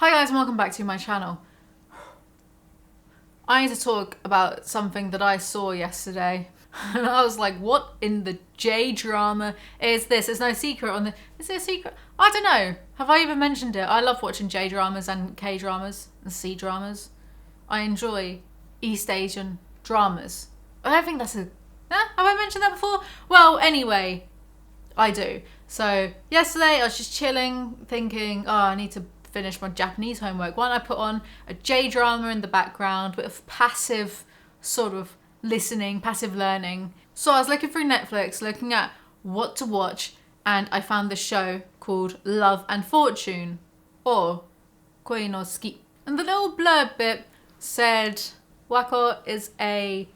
Hi guys and welcome back to my channel. I need to talk about something that I saw yesterday. And I was like, what in the J-drama is this? There's no secret on the... Is there a secret? I don't know. Have I even mentioned it? I love watching J-dramas and K-dramas and C-dramas. I enjoy East Asian dramas. I don't think that's a... Have I mentioned that before? Well, anyway, I do. So yesterday I was just chilling, thinking, oh, I need to finish my Japanese homework. Why don't I put on a J-drama in the background, bit of passive sort of listening, passive learning. So I was looking through Netflix, looking at what to watch, and I found this show called Love and Fortune, or恋のツき. And the little blurb bit said Wako is a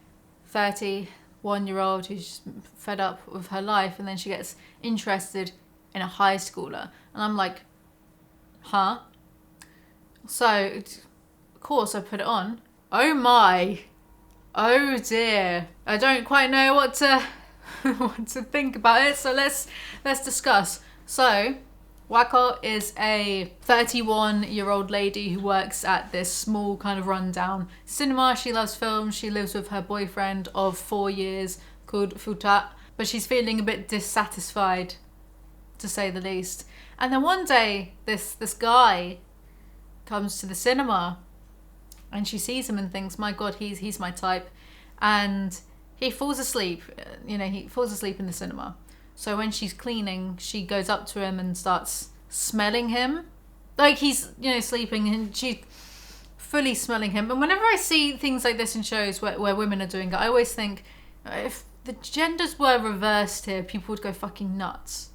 31-year-old who's just fed up with her life, and then she gets interested in a high schooler. And I'm like, huh? So, of course, I put it on. Oh my. Oh dear. I don't quite know what to what to think about it, so let's discuss. So, Wako is a 31-year-old lady who works at this small kind of rundown cinema. She loves films. She lives with her boyfriend of 4 years called Futa, but she's feeling a bit dissatisfied, to say the least. And then one day, this guy comes to the cinema, and she sees him and thinks, my God, he's my type. And he falls asleep. He falls asleep in the cinema. So when she's cleaning, she goes up to him and starts smelling him. Like he's, sleeping, and she's fully smelling him. And whenever I see things like this in shows where women are doing it, I always think, if the genders were reversed here, people would go fucking nuts.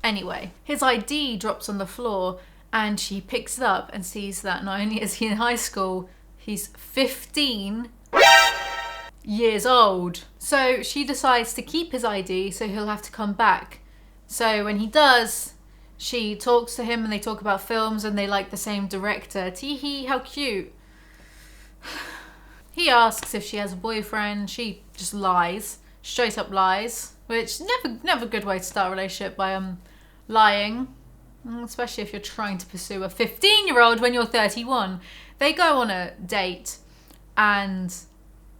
Anyway, his ID drops on the floor, and she picks it up and sees that not only is he in high school, he's 15 years old. So she decides to keep his ID so he'll have to come back. So when he does, she talks to him and they talk about films and they like the same director. Teehee, how cute. He asks if she has a boyfriend. She just lies. Straight up lies. Which, never a good way to start a relationship, by lying. Especially if you're trying to pursue a 15-year-old when you're 31. They go on a date and,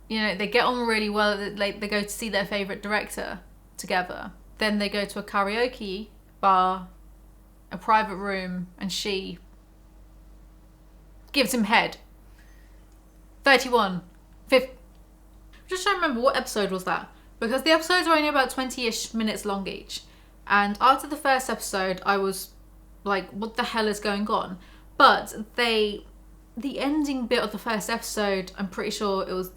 they get on really well. They go to see their favourite director together. Then they go to a karaoke bar, a private room, and she gives him head. 31. 50. Just trying to remember, what episode was that? Because the episodes are only about 20-ish minutes long each. And after the first episode, I was like, what the hell is going on? But the ending bit of the first episode, I'm pretty sure it was,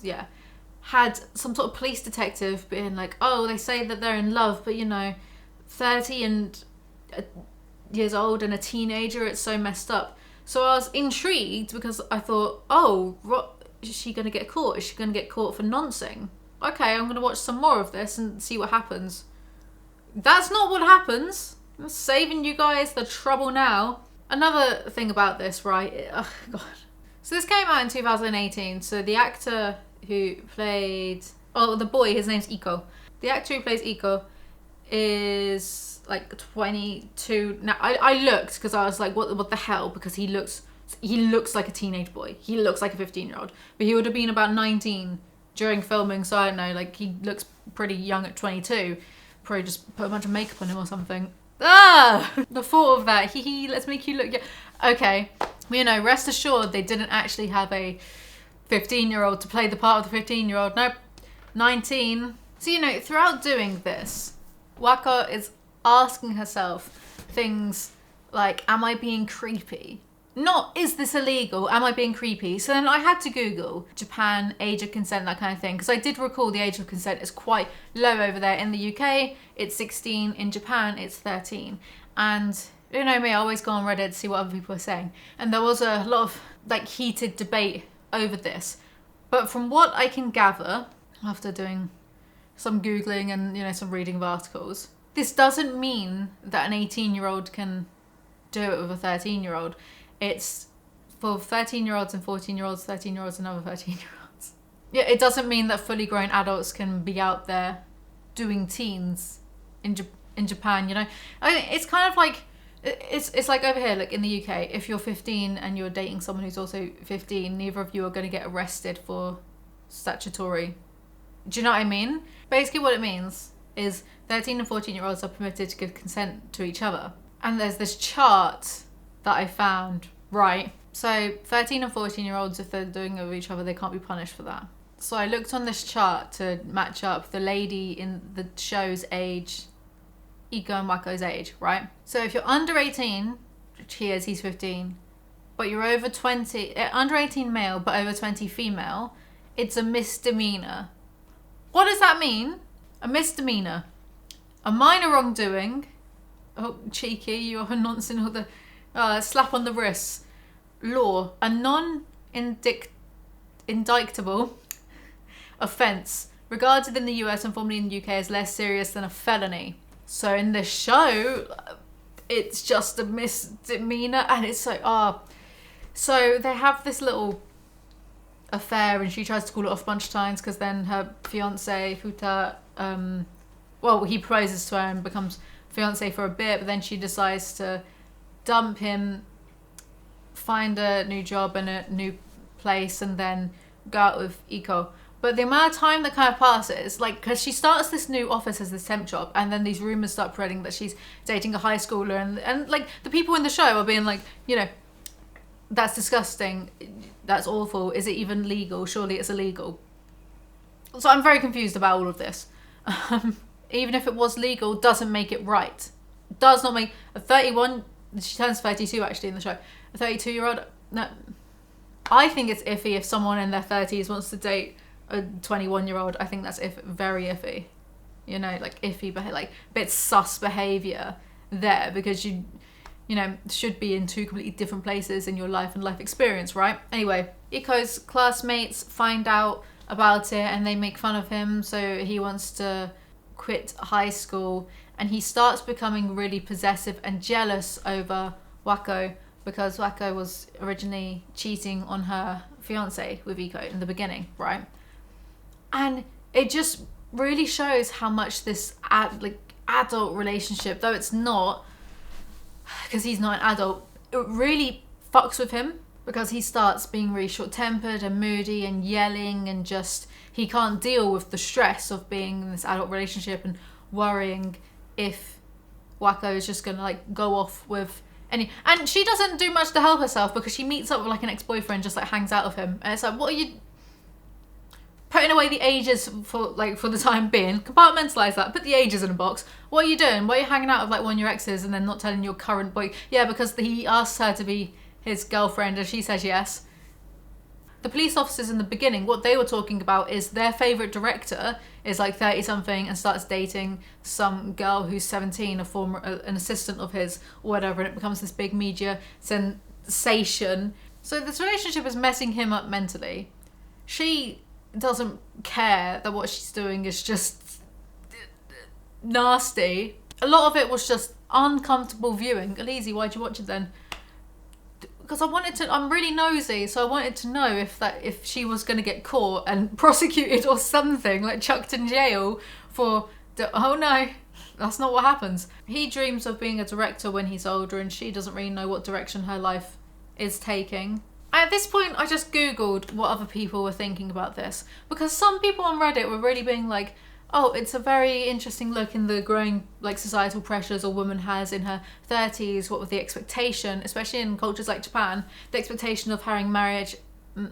had some sort of police detective being like, oh, they say that they're in love, but 30 and years old and a teenager, it's so messed up. So I was intrigued because I thought, oh, is she going to get caught? Is she going to get caught for noncing? Okay, I'm going to watch some more of this and see what happens. That's not what happens. I'm saving you guys the trouble now. Another thing about this, right? Oh, God. So this came out in 2018. So the actor who played... Oh, the boy, his name's Iko. The actor who plays Iko is like 22. Now, I looked because I was like, what the hell? Because he looks like a teenage boy. He looks like a 15-year-old. But he would have been about 19 during filming. So I don't know, like he looks pretty young at 22. Probably just put a bunch of makeup on him or something. Ah! The thought of that. Let's make you look... Okay. Rest assured they didn't actually have a 15-year-old to play the part of the 15-year-old. Nope. 19. So, throughout doing this, Wako is asking herself things like, am I being creepy? Not, is this illegal? Am I being creepy? So then I had to Google Japan, age of consent, that kind of thing. Because I did recall the age of consent is quite low over there. In the UK, it's 16. In Japan, it's 13. And me, I always go on Reddit to see what other people are saying. And there was a lot of heated debate over this. But from what I can gather, after doing some Googling and, some reading of articles, this doesn't mean that an 18-year-old can do it with a 13-year-old. It's for 13-year-olds and 14-year-olds, 13-year-olds and other 13-year-olds. Yeah, it doesn't mean that fully grown adults can be out there doing teens in Japan, I mean, it's kind of like It's like over here, like in the UK, if you're 15 and you're dating someone who's also 15, neither of you are going to get arrested for statutory. Do you know what I mean? Basically what it means is 13 and 14-year-olds are permitted to give consent to each other. And there's this chart that I found, right? So 13 and 14-year-olds, if they're doing it with each other, they can't be punished for that. So I looked on this chart to match up the lady in the show's age, Iko and Wako's age, right? So if you're under 18, which he is, he's 15, but you're over 20, under 18 male, but over 20 female, it's a misdemeanor. What does that mean? A misdemeanor. A minor wrongdoing. Oh, cheeky, you're nonsense. All the slap on the wrist. Law. A non-indictable offence regarded in the US and formerly in the UK as less serious than a felony. So in this show, it's just a misdemeanor, and it's so so they have this little affair, and she tries to call it off a bunch of times because then her fiance Futa, he proposes to her and becomes fiance for a bit, but then she decides to dump him, find a new job and a new place, and then go out with Iko. But the amount of time that kind of passes, like, because she starts this new office as this temp job, and then these rumors start spreading that she's dating a high schooler, and like the people in the show are being like, you know, that's disgusting, that's awful, is it even legal? Surely it's illegal. So I'm very confused about all of this. Even if it was legal, doesn't make it right. Does not make a 31, she turns 32 actually in the show, a 32-year-old, no. I think it's iffy if someone in their 30s wants to date a 21-year-old. I think that's very iffy. You know, like iffy, like a bit sus behaviour there, because you know, should be in two completely different places in your life and life experience, right? Anyway, Iko's classmates find out about it and they make fun of him, so he wants to quit high school, and he starts becoming really possessive and jealous over Wako, because Wako was originally cheating on her fiance with Iko in the beginning, right? And it just really shows how much this adult relationship, though it's not, because he's not an adult, it really fucks with him, because he starts being really short-tempered and moody and yelling, and just he can't deal with the stress of being in this adult relationship and worrying if Wako is just gonna like go off with any, and she doesn't do much to help herself, because she meets up with like an ex-boyfriend, just like hangs out with him, and it's like, what are you putting away the ages for the time being? Compartmentalize that, put the ages in a box. What are you doing? Why are you hanging out with like one of your exes and then not telling your current boy? Yeah, because he asks her to be his girlfriend and she says yes. The police officers in the beginning, what they were talking about is their favourite director is like 30 something and starts dating some girl who's 17, an assistant of his or whatever, and it becomes this big media sensation. So this relationship is messing him up mentally. She doesn't care that what she's doing is just nasty. A lot of it was just uncomfortable viewing. Alizee, why'd you watch it then? Because I'm really nosy, so I wanted to know if she was going to get caught and prosecuted or something, like chucked in jail for, oh no, that's not what happens. He dreams of being a director when he's older, and she doesn't really know what direction her life is taking. At this point, I just Googled what other people were thinking about this, because some people on Reddit were really being like, oh, it's a very interesting look in the growing like societal pressures a woman has in her 30s. What was the expectation, especially in cultures like Japan, the expectation of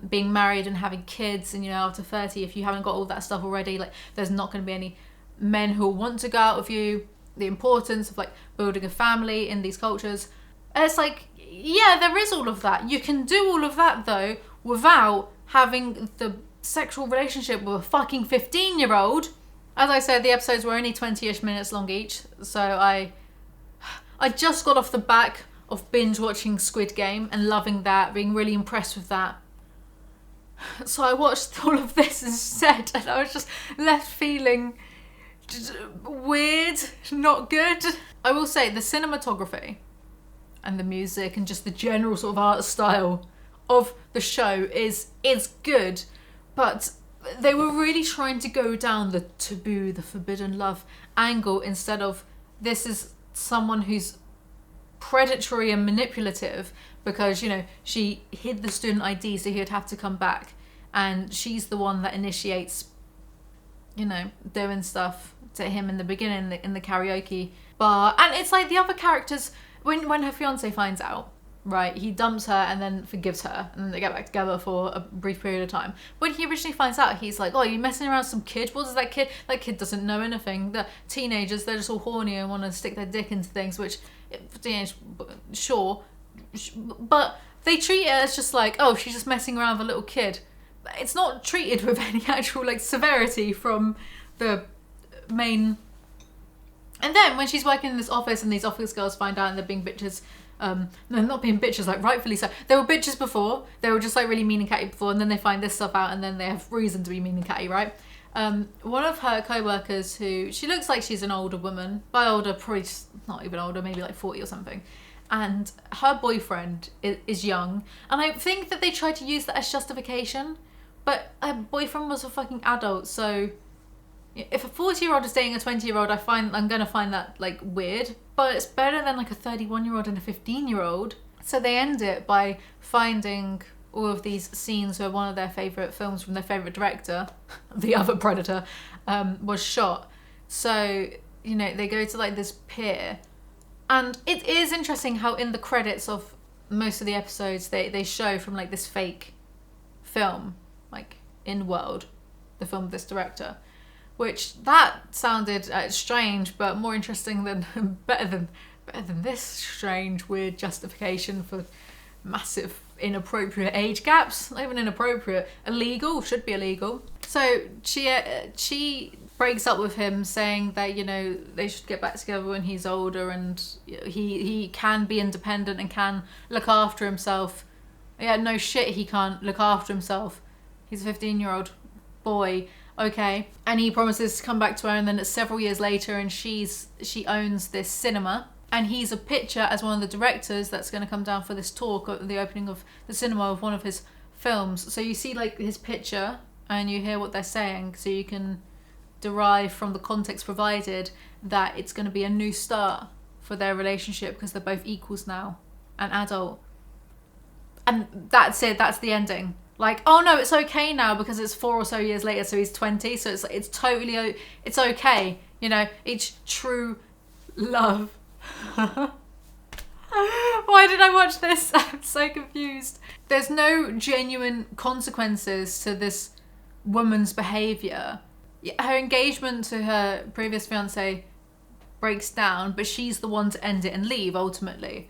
being married and having kids, and you know, after 30, if you haven't got all that stuff already, like there's not going to be any men who want to go out with you. The importance of like building a family in these cultures. And it's like, yeah, there is all of that. You can do all of that though without having the sexual relationship with a fucking 15-year-old. As I said, the episodes were only 20-ish minutes long each, so I just got off the back of binge watching Squid Game and loving that, being really impressed with that. So I watched all of this instead, and I was just left feeling weird, not good. I will say the cinematography and the music and just the general sort of art style of the show is good, but they were really trying to go down the taboo, the forbidden love angle, instead of this is someone who's predatory and manipulative because, you know, she hid the student ID so he'd have to come back. And she's the one that initiates, you know, doing stuff to him in the beginning in the karaoke bar. And it's like the other characters, when her fiance finds out, right, he dumps her and then forgives her, and then they get back together for a brief period of time. When he originally finds out, he's like, oh, you're messing around with some kid? What does that kid doesn't know anything. The teenagers, they're just all horny and want to stick their dick into things, which, sure, but they treat it as just like, oh, she's just messing around with a little kid. It's not treated with any actual like severity from the main. And then when she's working in this office and these office girls find out and they're being bitches, no, not being bitches, like rightfully so. They were bitches before, they were just like really mean and catty before, and then they find this stuff out and then they have reason to be mean and catty, right? One of her co-workers, who, she looks like she's an older woman, by older, probably just not even older, maybe like 40 or something. And her boyfriend is young, and I think that they tried to use that as justification, but her boyfriend was a fucking adult, so if a 40-year-old is dating a 20-year-old, I'm gonna find that like weird, but it's better than like a 31-year-old and a 15-year-old. So they end it by finding all of these scenes where one of their favourite films from their favourite director, the other Predator, was shot. So, you know, they go to like this pier, and it is interesting how in the credits of most of the episodes they show from like this fake film, like in world, the film of this director. Which that sounded strange, but more interesting than better than this strange, weird justification for massive inappropriate age gaps. Not even inappropriate, illegal, should be illegal. So she breaks up with him, saying that, you know, they should get back together when he's older and he can be independent and can look after himself. Yeah, no shit, he can't look after himself. He's a 15-year-old boy. Okay, and he promises to come back to her, and then it's several years later, and she owns this cinema, and he's a pitcher as one of the directors that's going to come down for this talk at the opening of the cinema of one of his films. So you see like his picture and you hear what they're saying, so you can derive from the context provided that it's going to be a new start for their relationship because they're both equals now and adult. And that's it, that's the ending. Like, oh no, it's okay now because it's 4 or so years later, so he's 20, so it's totally, it's okay, you know, it's true love. Why did I watch this? I'm so confused. There's no genuine consequences to this woman's behaviour. Her engagement to her previous fiance breaks down, but she's the one to end it and leave ultimately.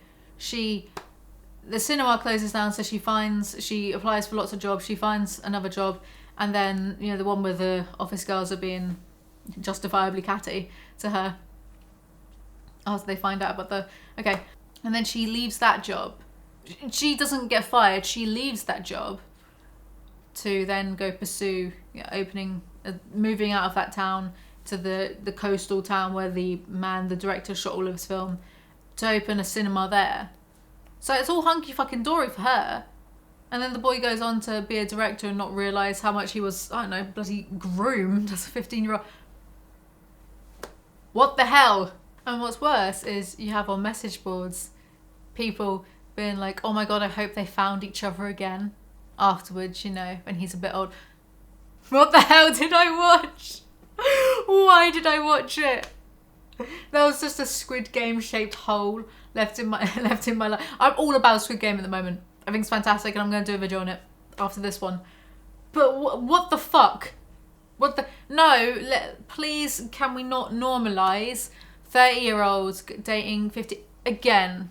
The cinema closes down, so she applies for lots of jobs, she finds another job, and then, you know, the one where the office girls are being justifiably catty to her after they find out about okay, and then she leaves that job. She doesn't get fired, she leaves that job to then go pursue, you know, moving out of that town to the coastal town where the director shot all of his film, to open a cinema there. So it's all hunky fucking dory for her. And then the boy goes on to be a director and not realise how much he was, I don't know, bloody groomed as a 15-year-old. What the hell? And what's worse is you have on message boards people being like, oh my god, I hope they found each other again afterwards, you know, when he's a bit old. What the hell did I watch? Why did I watch it? That was just a Squid Game shaped hole left in my life. I'm all about Squid Game at the moment. I think it's fantastic, and I'm going to do a video on it after this one. But what the fuck? Please, can we not normalise 30-year-olds dating 50? Again,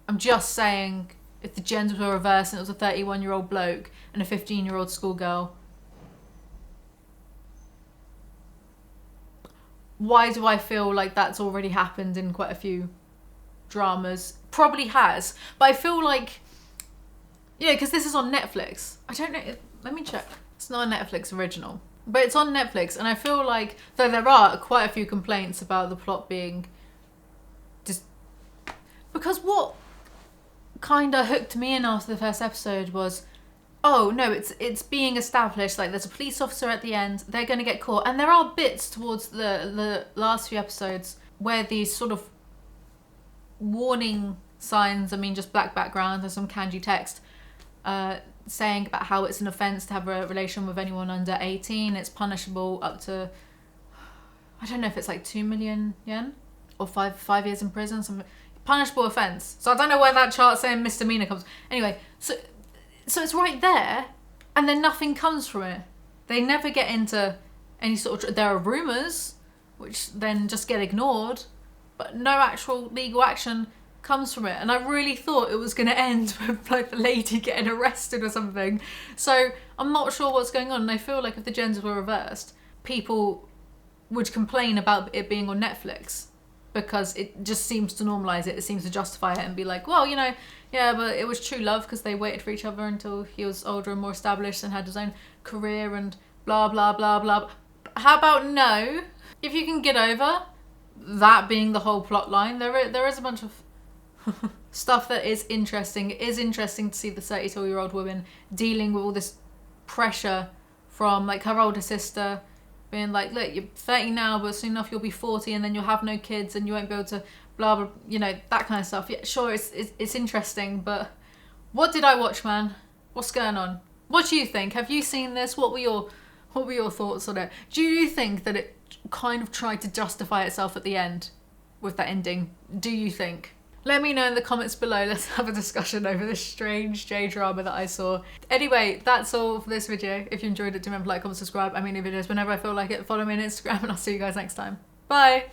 I'm just saying, if the genders were reversed and it was a 31-year-old bloke and a 15-year-old schoolgirl, why do I feel like that's already happened in quite a few dramas? Probably has, but I feel like, yeah, because this is on Netflix. I don't know, let me check. It's not a Netflix original, but it's on Netflix, and I feel like, though there are quite a few complaints about the plot being just, because what kind of hooked me in after the first episode was, oh no, it's being established, like there's a police officer at the end, they're going to get caught, and there are bits towards the last few episodes where these sort of warning signs, I mean just black background and some kanji text, saying about how it's an offence to have a relation with anyone under 18. It's punishable up to, I don't know if it's like 2 million yen or 5 years in prison, something. Punishable offence. So I don't know where that chart saying misdemeanor comes. Anyway, so it's right there, and then nothing comes from it. They never get into any sort of. There are rumours, which then just get ignored, but no actual legal action comes from it. And I really thought it was going to end with like the lady getting arrested or something. So I'm not sure what's going on. And I feel like if the genders were reversed, people would complain about it being on Netflix, because it just seems to normalise it. It seems to justify it and be like, well, you know, yeah, but it was true love because they waited for each other until he was older and more established and had his own career and blah, blah, blah, blah. How about no? If you can get over that being the whole plot line, there is a bunch of stuff that is interesting. It is interesting to see the 32-year-old woman dealing with all this pressure from like her older sister, being like, look, you're 30 now, but soon enough you'll be 40 and then you'll have no kids and you won't be able to blah, blah, you know, that kind of stuff. Yeah, sure, it's interesting, but what did I watch, man? What's going on? What do you think? Have you seen this? What were your thoughts on it? Do you think that it kind of tried to justify itself at the end with that ending? Do you think? Let me know in the comments below. Let's have a discussion over this strange J-drama that I saw. Anyway, that's all for this video. If you enjoyed it, do remember to like, comment, subscribe. I mean, new videos whenever I feel like it. Follow me on Instagram and I'll see you guys next time. Bye!